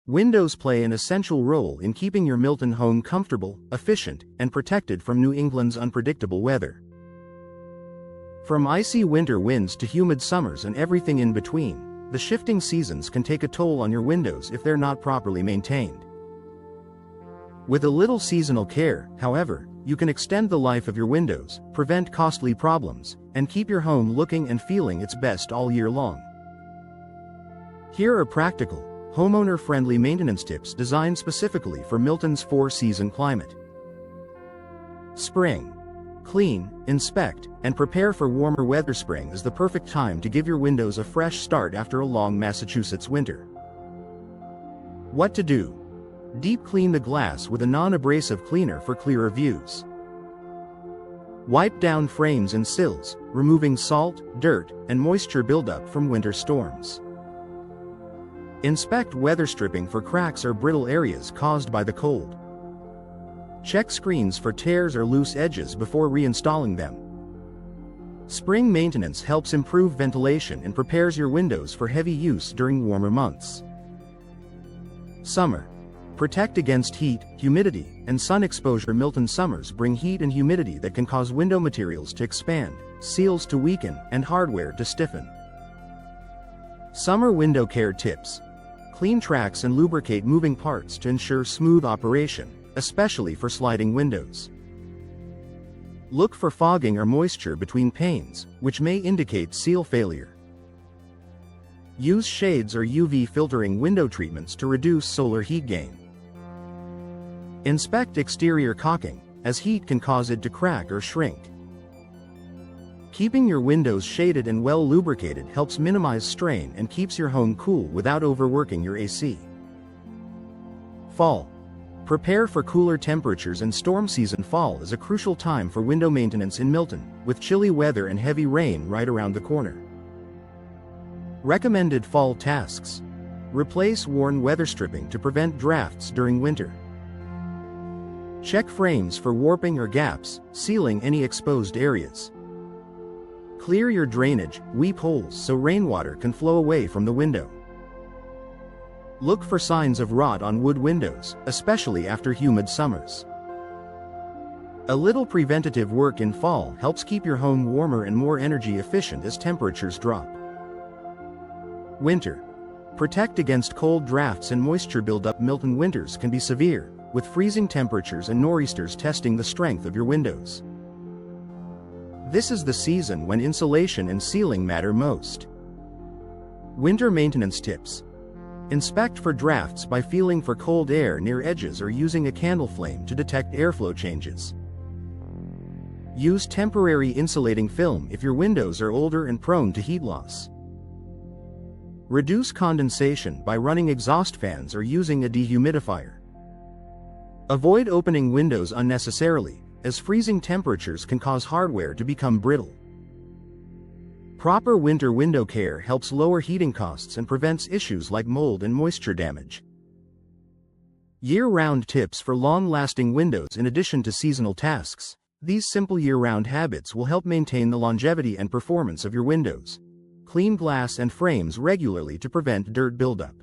Windows play an essential role in keeping your Milton home comfortable, efficient, and protected from New England's unpredictable weather. From icy winter winds to humid summers and everything in between, the shifting seasons can take a toll on your windows if they're not properly maintained. With a little seasonal care, however, you can extend the life of your windows, prevent costly problems, and keep your home looking and feeling its best all year long. Here are practical, homeowner-friendly maintenance tips designed specifically for Milton's four-season climate. Spring. Clean, inspect, and prepare for warmer weather. Spring is the perfect time to give your windows a fresh start after a long Massachusetts winter. What to do? Deep clean the glass with a non-abrasive cleaner for clearer views. Wipe down frames and sills, removing salt, dirt, and moisture buildup from winter storms. Inspect weather stripping for cracks or brittle areas caused by the cold. Check screens for tears or loose edges before reinstalling them. Spring maintenance helps improve ventilation and prepares your windows for heavy use during warmer months. Summer. Protect against heat, humidity, and sun exposure. Milton summers bring heat and humidity that can cause window materials to expand, seals to weaken, and hardware to stiffen. Summer window care tips. Clean tracks and lubricate moving parts to ensure smooth operation, especially for sliding windows. Look for fogging or moisture between panes, which may indicate seal failure. Use shades or UV filtering window treatments to reduce solar heat gain. Inspect exterior caulking, as heat can cause it to crack or shrink. Keeping your windows shaded and well lubricated helps minimize strain and keeps your home cool without overworking your AC. Fall. Prepare for cooler temperatures and storm season. Fall is a crucial time for window maintenance in Milton, with chilly weather and heavy rain right around the corner. Recommended fall tasks. Replace worn weather stripping to prevent drafts during winter. Check frames for warping or gaps, sealing any exposed areas. Clear your drainage, weep holes so rainwater can flow away from the window. Look for signs of rot on wood windows, especially after humid summers. A little preventative work in fall helps keep your home warmer and more energy efficient as temperatures drop. Winter. Protect against cold drafts and moisture buildup. Milton winters can be severe, with freezing temperatures and nor'easters testing the strength of your windows. This is the season when insulation and sealing matter most. Winter maintenance tips. Inspect for drafts by feeling for cold air near edges or using a candle flame to detect airflow changes. Use temporary insulating film if your windows are older and prone to heat loss. Reduce condensation by running exhaust fans or using a dehumidifier. Avoid opening windows unnecessarily, as freezing temperatures can cause hardware to become brittle. Proper winter window care helps lower heating costs and prevents issues like mold and moisture damage. Year-round tips for long-lasting windows. In addition to seasonal tasks, these simple year-round habits will help maintain the longevity and performance of your windows. Clean glass and frames regularly to prevent dirt buildup.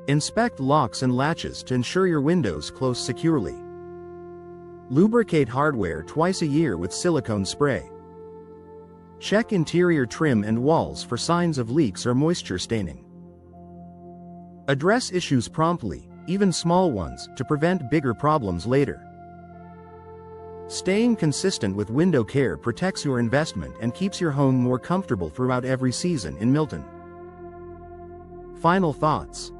Inspect locks and latches to ensure your windows close securely. Lubricate hardware twice a year with silicone spray. Check interior trim and walls for signs of leaks or moisture staining. Address issues promptly, even small ones, to prevent bigger problems later. Staying consistent with window care protects your investment and keeps your home more comfortable throughout every season in Milton. Final thoughts.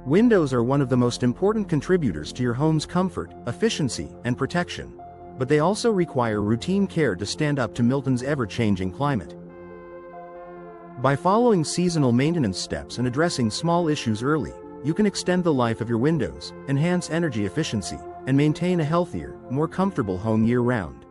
Windows are one of the most important contributors to your home's comfort, efficiency, and protection, but they also require routine care to stand up to Milton's ever-changing climate. By following seasonal maintenance steps and addressing small issues early, you can extend the life of your windows, enhance energy efficiency, and maintain a healthier, more comfortable home year-round.